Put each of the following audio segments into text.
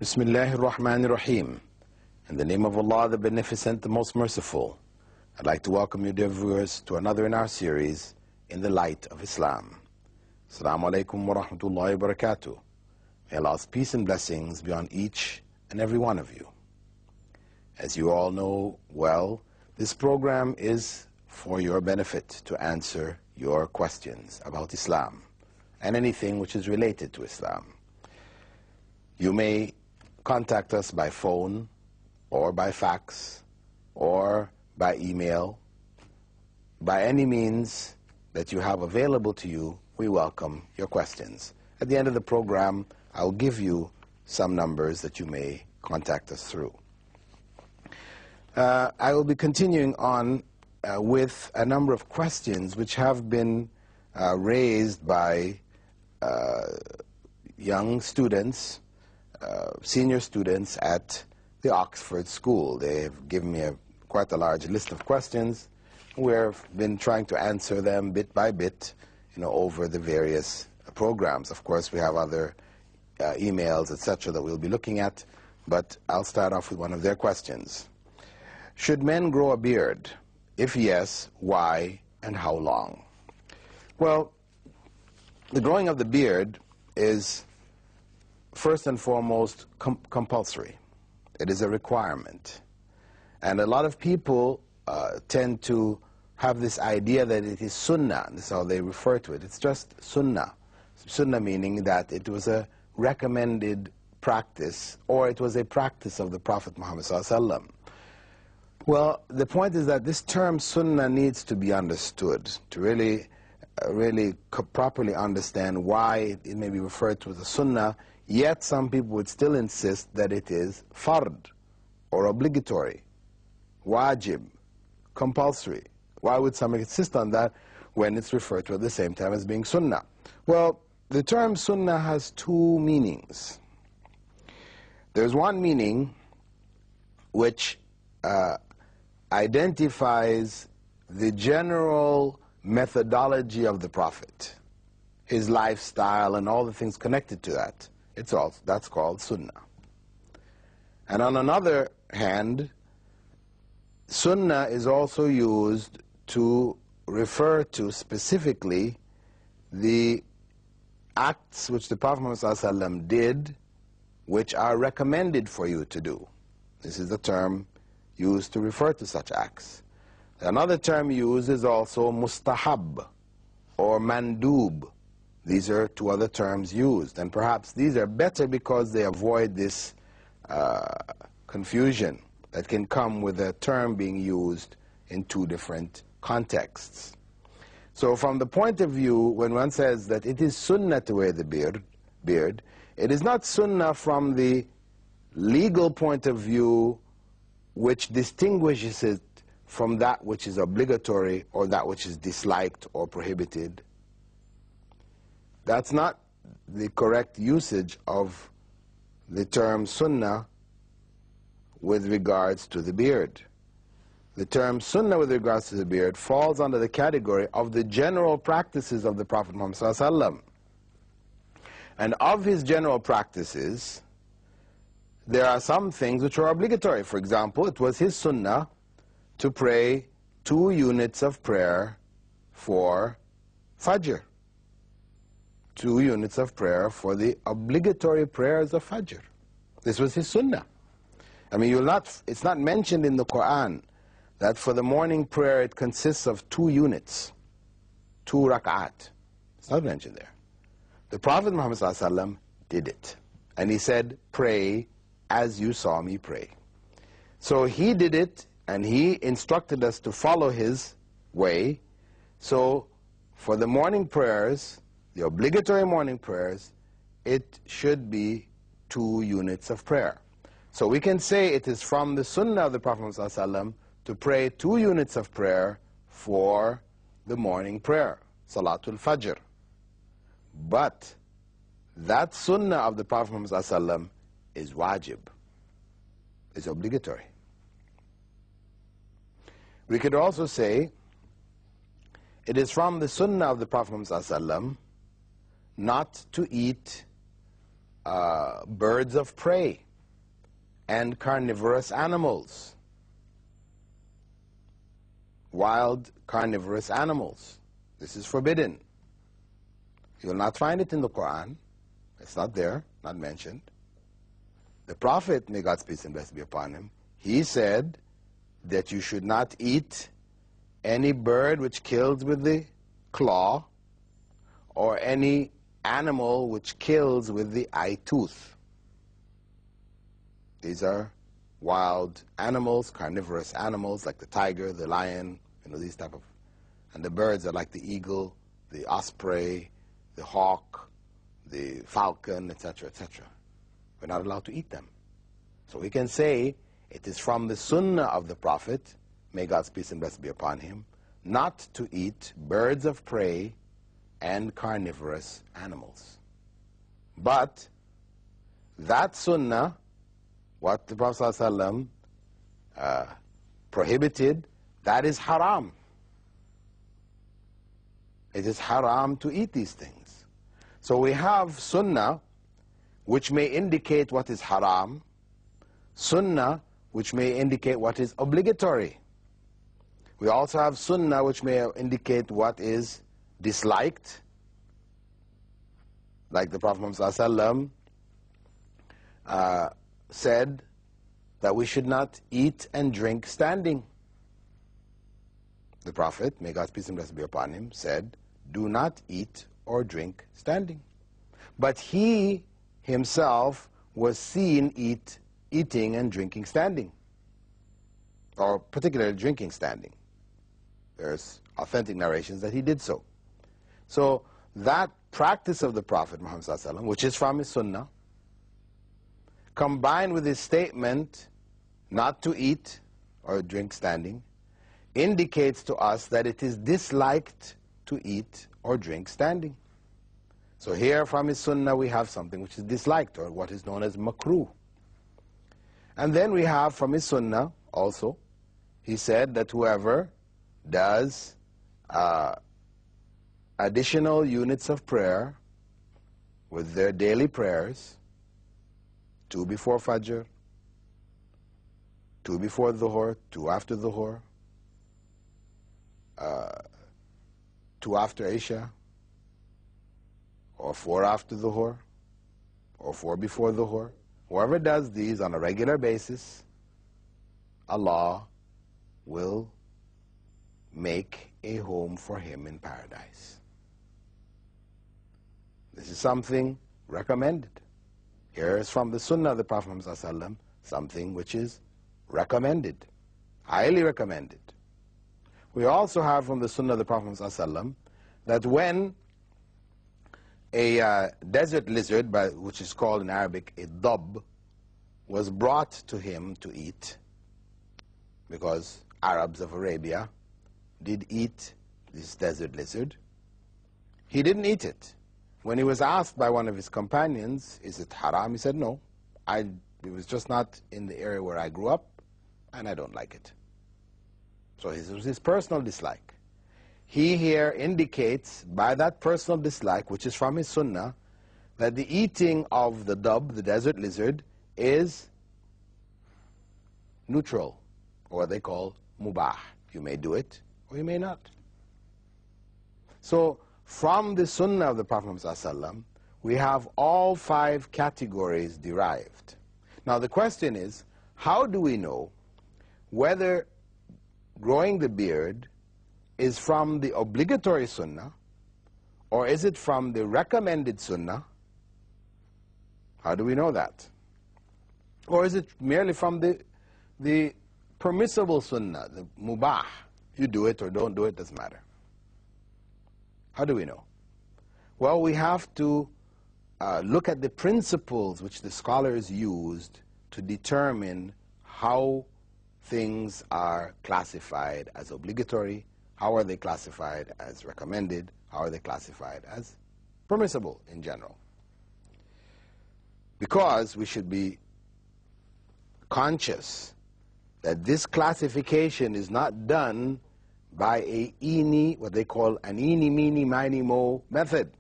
Bismillahir Rahmanir Rahim. In the name of Allah, the Beneficent, the Most Merciful, I'd like to welcome you, dear viewers, to another in our series, In the Light of Islam. Assalamu alaikum wa rahmatullahi wa barakatuh. May Allah's peace and blessings be on each and every one of you. As you all know well, this program is for your benefit to answer your questions about Islam and anything which is related to Islam. You may contact us by phone or by fax or by email. By any means that you have available to you, we welcome your questions. At the end of the program, I'll give you some numbers that you may contact us through. I will be continuing on with a number of questions which have been raised by young students, senior students at the Oxford School. They have given me quite a large list of questions. We've been trying to answer them bit by bit, over the various programs. Of course, we have other emails, etc., that we'll be looking at, but I'll start off with one of their questions. Should men grow a beard? If yes, why and how long? Well, the growing of the beard is first and foremost compulsory. It is a requirement. And a lot of people tend to have this idea that it is sunnah. This is how they refer to it. It's just sunnah. Sunnah meaning that it was a recommended practice, or it was a practice of the Prophet Muhammad ﷺ. Well, the point is that this term sunnah needs to be understood to really properly understand why it may be referred to as a sunnah, yet some people would still insist that it is fard, or obligatory, wajib, compulsory. Why would some insist on that when it's referred to at the same time as being sunnah? Well, the term sunnah has two meanings. There's one meaning which identifies the general methodology of the Prophet, his lifestyle and all the things connected to that. That's called sunnah. And on another hand, sunnah is also used to refer to specifically the acts which the Prophet ﷺ did, which are recommended for you to do. This is the term used to refer to such acts. Another term used is also mustahab or mandub. These are two other terms used, and perhaps these are better because they avoid this confusion that can come with a term being used in two different contexts. So from the point of view, when one says that it is sunnah to wear the beard, it is not sunnah from the legal point of view which distinguishes it from that which is obligatory or that which is disliked or prohibited. That's not the correct usage of the term sunnah with regards to the beard. The term sunnah with regards to the beard falls under the category of the general practices of the Prophet Muhammad ﷺ. And of his general practices, there are some things which are obligatory. For example, it was his sunnah to pray 2 units of prayer for Fajr. 2 units of prayer for the obligatory prayers of Fajr. This was his sunnah. I mean, it's not mentioned in the Quran that for the morning prayer it consists of 2 units, 2 rak'at. It's not mentioned there. The Prophet Muhammad ﷺ did it. And he said, pray as you saw me pray. So he did it, and he instructed us to follow his way. So for the morning prayers, the obligatory morning prayers, it should be 2 units of prayer. So we can say it is from the sunnah of the Prophet ﷺ to pray 2 units of prayer for the morning prayer, Salatul Fajr. But that sunnah of the Prophet Muhammad ﷺ is wajib, is obligatory. We could also say it is from the sunnah of the Prophet Muhammad not to eat birds of prey. and carnivorous animals. Wild carnivorous animals. This is forbidden. You will not find it in the Quran. It's not there, not mentioned. The Prophet, may God's peace and blessing be upon him, he said that you should not eat any bird which kills with the claw or any animal which kills with the eye tooth. These are wild animals, carnivorous animals like the tiger, the lion, these type of, and the birds are like the eagle, the osprey, the hawk, the falcon, etc., etc. We're not allowed to eat them. So we can say it is from the sunnah of the Prophet, may God's peace and blessing be upon him, not to eat birds of prey and carnivorous animals. But that sunnah, what the Prophet ﷺ prohibited, that is haram. It is haram to eat these things. So we have sunnah which may indicate what is haram, sunnah which may indicate what is obligatory. We also have sunnah which may indicate what is disliked, like the Prophet ﷺ said that we should not eat and drink standing. The Prophet, may God's peace and blessing be upon him, said, do not eat or drink standing. But he himself was seen eating and drinking standing, or particularly drinking standing. There's authentic narrations that he did so. So that practice of the Prophet Muhammad ﷺ, which is from his sunnah, combined with his statement not to eat or drink standing, indicates to us that it is disliked to eat or drink standing. So here from his sunnah we have something which is disliked, or what is known as makruh. And then we have from his sunnah also, he said that whoever does additional units of prayer with their daily prayers, 2 before Fajr, 2 before Dhuhr, 2 after Dhuhr, 2 after Isha, or 4 after Dhuhr, or 4 before Dhuhr. Whoever does these on a regular basis, Allah will make a home for him in paradise. This is something recommended. Here is from the Sunnah of the Prophet ﷺ, something which is recommended, highly recommended. We also have from the Sunnah of the Prophet ﷺ that when a desert lizard, which is called in Arabic a dab, was brought to him to eat, because Arabs of Arabia did eat this desert lizard, he didn't eat it. When he was asked by one of his companions, is it haram? He said, no, it was just not in the area where I grew up, and I don't like it. So it was his personal dislike. He here indicates by that personal dislike, which is from his sunnah, that the eating of the dab, the desert lizard, is neutral, or what they call mubah. You may do it, or you may not. So from the sunnah of the Prophet ﷺ, we have all 5 categories derived. Now the question is, how do we know whether growing the beard is from the obligatory sunnah, or is it from the recommended sunnah? How do we know that? Or is it merely from the permissible sunnah, the mubah? You do it or don't do it, doesn't matter. How do we know? Well, we have to look at the principles which the scholars used to determine how things are classified as obligatory, how are they classified as recommended, how are they classified as permissible in general. Because we should be conscious that this classification is not done by what they call an eeny, meeny, miny, mo method.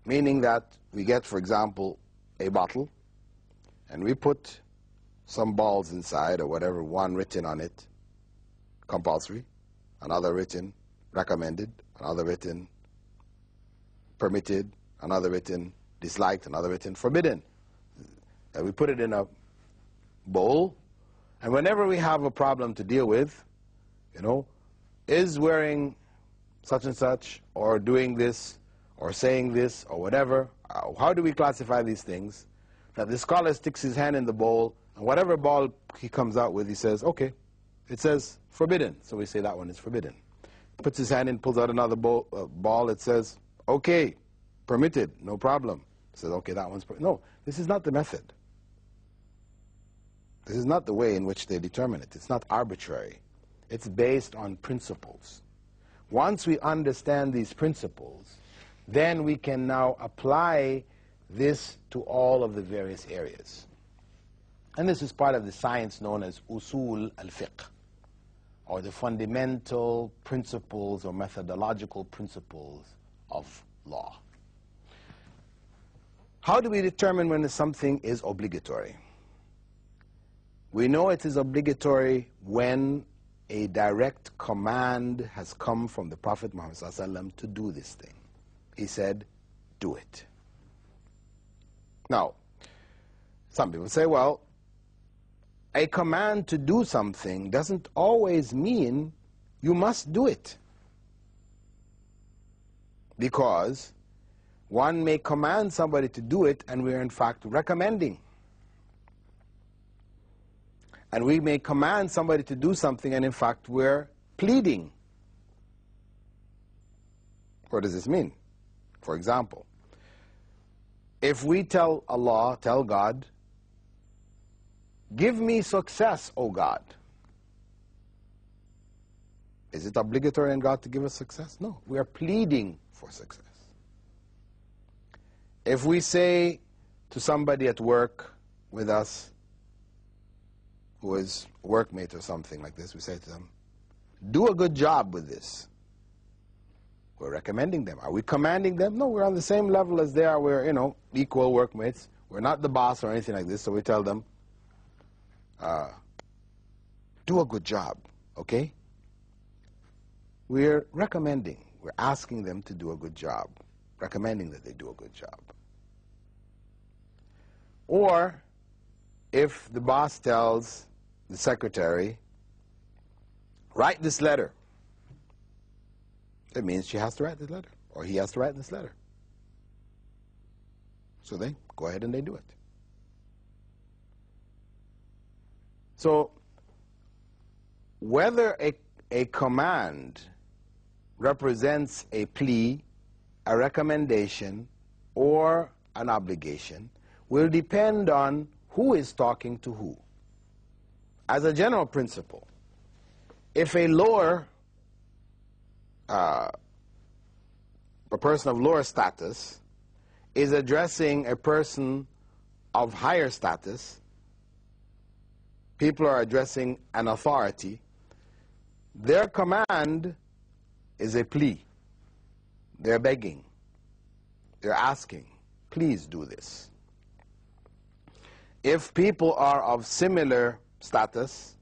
Meaning that we get, for example, a bottle, and we put some balls inside or whatever, one written on it, compulsory, another written, recommended, another written, permitted, another written, disliked, another written, forbidden. And we put it in a bowl, and whenever we have a problem to deal with, is wearing such and such, or doing this, or saying this, or whatever, how do we classify these things? That the scholar sticks his hand in the bowl, and whatever ball he comes out with, he says, okay, it says forbidden, so we say that one is forbidden. Puts his hand in, pulls out another ball, it says, okay, permitted, no problem. Says, okay, that one's permitted. No, this is not the method. This is not the way in which they determine it. It's not arbitrary. It's based on principles. Once we understand these principles, then we can now apply this to all of the various areas. And this is part of the science known as usul al-fiqh, or the fundamental principles or methodological principles of law. How do we determine when something is obligatory? We know it is obligatory when a direct command has come from the Prophet Muhammad ﷺ to do this thing. He said, do it. Now, some people say, well, a command to do something doesn't always mean you must do it. Because one may command somebody to do it and we are in fact recommending. And we may command somebody to do something and in fact we're pleading. What does this mean? For example, if we tell Allah, tell God, give me success, O God. Is it obligatory on God to give us success? No, we are pleading for success. If we say to somebody at work with us, who is a workmate or something like this, we say to them, do a good job with this. We're recommending them. Are we commanding them? No, we're on the same level as they are. We're, equal workmates. We're not the boss or anything like this, so we tell them, do a good job, okay? We're recommending. We're asking them to do a good job, recommending that they do a good job. Or if the boss tells the secretary, write this letter, it means she has to write this letter, or he has to write this letter. So they go ahead and they do it. So whether a command represents a plea, a recommendation, or an obligation will depend on who is talking to who. As a general principle, if a person of lower status is addressing a person of higher status, people are addressing an authority, their command is a plea. They're begging. They're asking, please do this. If people are of similar status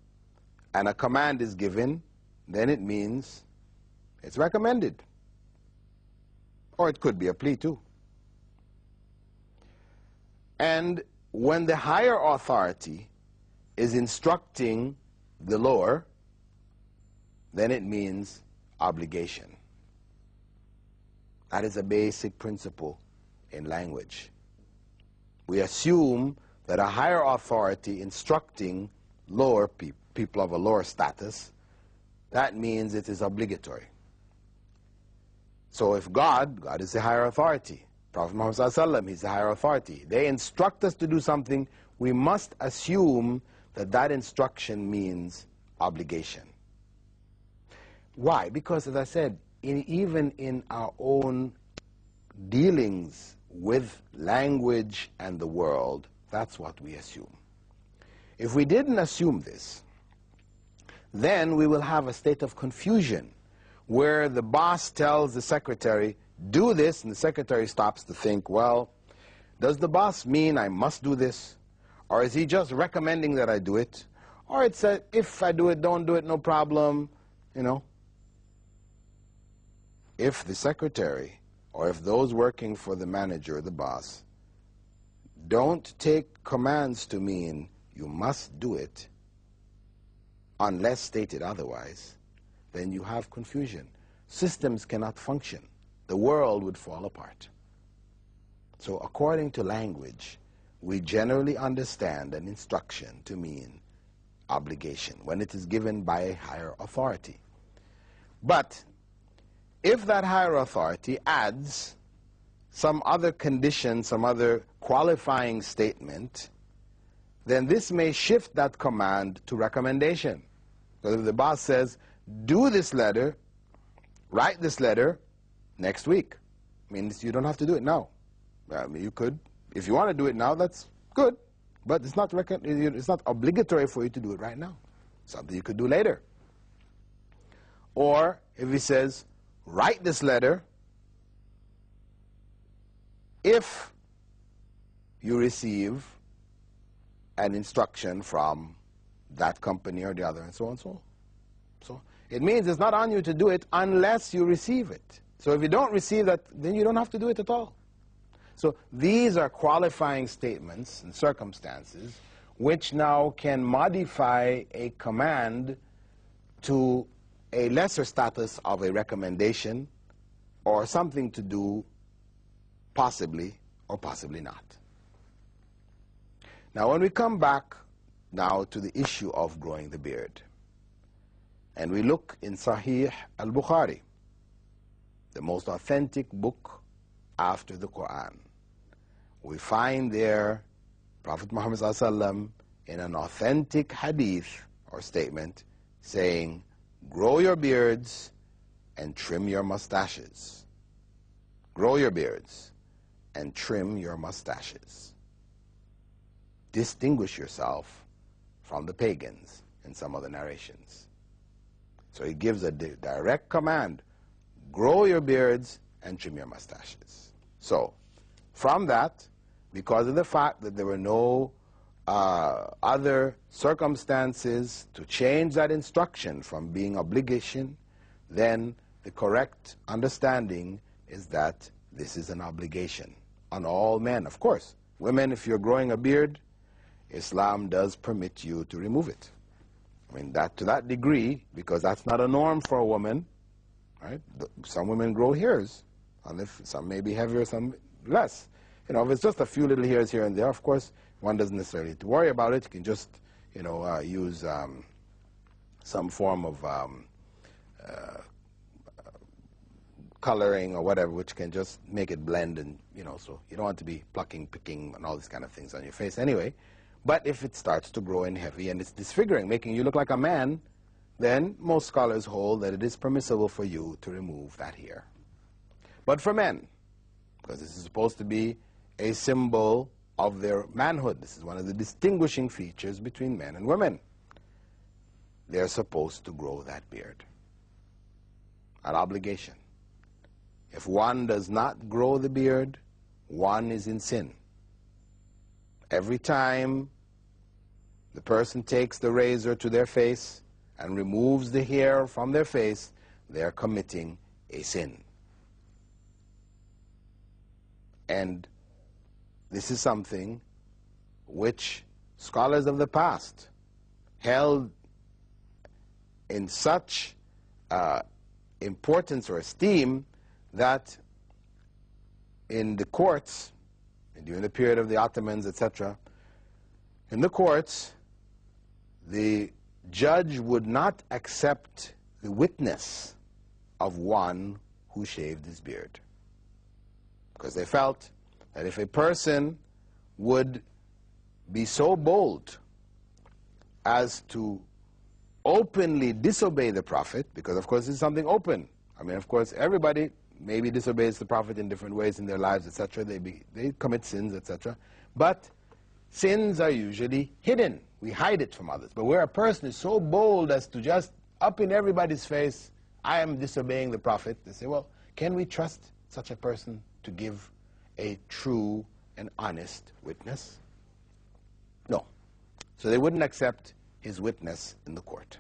and a command is given, then it means it's recommended. Or it could be a plea too. And when the higher authority is instructing the lower, then it means obligation. That is a basic principle in language. We assume that a higher authority instructing lower people of a lower status, that means it is obligatory. So if God is the higher authority, Prophet Muhammad ﷺ, he's the higher authority, they instruct us to do something, we must assume that that instruction means obligation. Why? Because, as I said, even in our own dealings with language and the world, that's what we assume. If we didn't assume this, then we will have a state of confusion where the boss tells the secretary, do this, and the secretary stops to think, well, does the boss mean I must do this? Or is he just recommending that I do it? Or it's a, if I do it, don't do it, no problem, you know. If the secretary or if those working for the manager or the boss don't take commands to mean you must do it unless stated otherwise, then you have confusion. Systems cannot function. The world would fall apart. So according to language, we generally understand an instruction to mean obligation when it is given by a higher authority. But if that higher authority adds some other condition, some other qualifying statement, then this may shift that command to recommendation. Because if the boss says, do this letter, write this letter next week, means you don't have to do it now. I mean, you could, if you want to do it now, that's good, but it's not obligatory for you to do it right now. Something you could do later. Or if he says, write this letter if you receive an instruction from that company or the other, and so on and so on. So it means it's not on you to do it unless you receive it. So if you don't receive that, then you don't have to do it at all. So these are qualifying statements and circumstances which now can modify a command to a lesser status of a recommendation or something to do possibly or possibly not. Now when we come back now to the issue of growing the beard, and we look in Sahih al-Bukhari, the most authentic book after the Quran, we find there Prophet Muhammad ﷺ in an authentic hadith or statement saying, grow your beards and trim your mustaches. Grow your beards and trim your mustaches. Distinguish yourself from the pagans in some other narrations. So he gives a direct command, grow your beards and trim your mustaches. So from that, because of the fact that there were no other circumstances to change that instruction from being obligation, then the correct understanding is that this is an obligation on all men. Of course, women, if you're growing a beard, Islam does permit you to remove it. I mean, that to that degree, because that's not a norm for a woman, right? Some women grow hairs, and if some may be heavier, some less. You know, if it's just a few little hairs here and there, of course, one doesn't necessarily need to worry about it. You can just, you know, use some form of coloring or whatever, which can just make it blend, and, you know, so you don't want to be plucking, picking, and all these kind of things on your face anyway. But if it starts to grow in heavy and it's disfiguring, making you look like a man, then most scholars hold that it is permissible for you to remove that hair. But for men, because this is supposed to be a symbol of their manhood, this is one of the distinguishing features between men and women, they're supposed to grow that beard. An obligation. If one does not grow the beard, one is in sin. Every time the person takes the razor to their face and removes the hair from their face, they are committing a sin. And this is something which scholars of the past held in such importance or esteem that in the courts, during the period of the Ottomans, etc., in the courts, the judge would not accept the witness of one who shaved his beard, because they felt that if a person would be so bold as to openly disobey the Prophet, because of course it's something open. I mean, of course, everybody maybe disobeys the Prophet in different ways in their lives, etc. They commit sins, etc. But sins are usually hidden. We hide it from others. But where a person is so bold as to just up in everybody's face, I am disobeying the Prophet, they say, well, can we trust such a person to give a true and honest witness? No. So they wouldn't accept his witness in the court.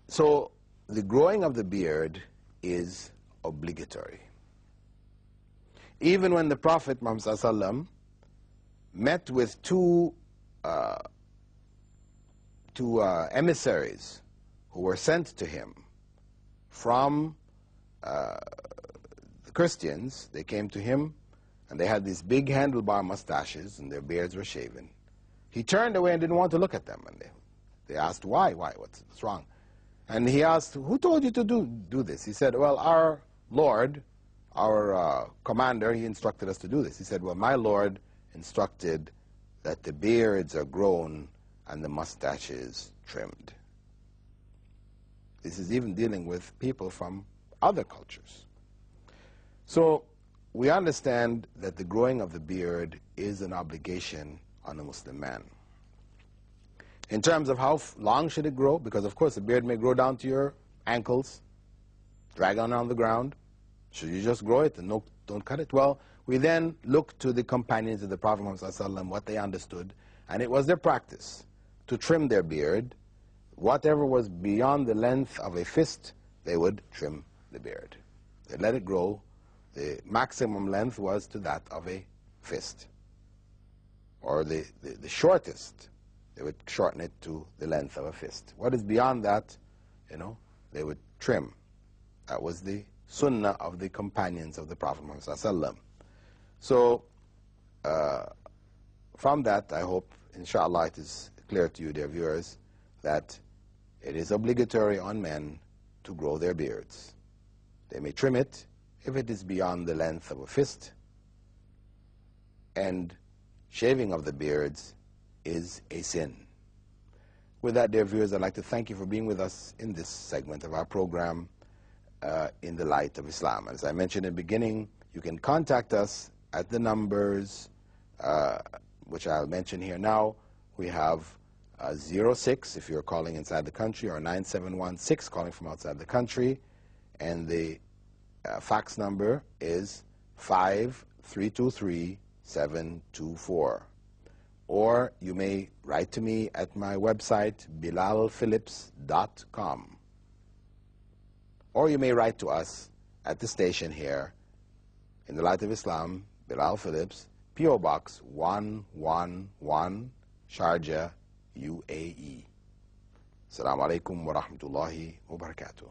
So the growing of the beard is obligatory. Even when the Prophet Muhammad ﷺ met with two emissaries who were sent to him from the Christians, they came to him and they had these big handlebar mustaches and their beards were shaven. He turned away and didn't want to look at them. And they asked, why, what's wrong? And he asked, who told you to do this? He said, well, our Lord, our commander, he instructed us to do this. He said, well, my Lord instructed that the beards are grown and the mustaches trimmed. This is even dealing with people from other cultures. So we understand that the growing of the beard is an obligation on a Muslim man. In terms of how long should it grow, because of course the beard may grow down to your ankles, drag on the ground. Should you just grow it and don't cut it? Well, we then look to the companions of the Prophet Muhammad ﷺ, what they understood, and it was their practice to trim their beard. Whatever was beyond the length of a fist, they would trim the beard. They let it grow. The maximum length was to that of a fist, or the shortest. They would shorten it to the length of a fist. What is beyond that, they would trim. That was the sunnah of the companions of the Prophet Muhammad ﷺ. So, from that, I hope, inshallah, it is clear to you, dear viewers, that it is obligatory on men to grow their beards. They may trim it if it is beyond the length of a fist, and shaving of the beards is a sin. With that, dear viewers, I'd like to thank you for being with us in this segment of our program, In the Light of Islam. As I mentioned in the beginning, you can contact us at the numbers which I'll mention here now. We have 06 if you're calling inside the country, or 9716 calling from outside the country, and the fax number is 5323724. Or you may write to me at my website, bilalphillips.com. Or you may write to us at the station here, In the Light of Islam, Bilal Phillips, P.O. Box 111, Sharjah, UAE. Assalamu alaikum wa rahmatullahi wa barakatuh.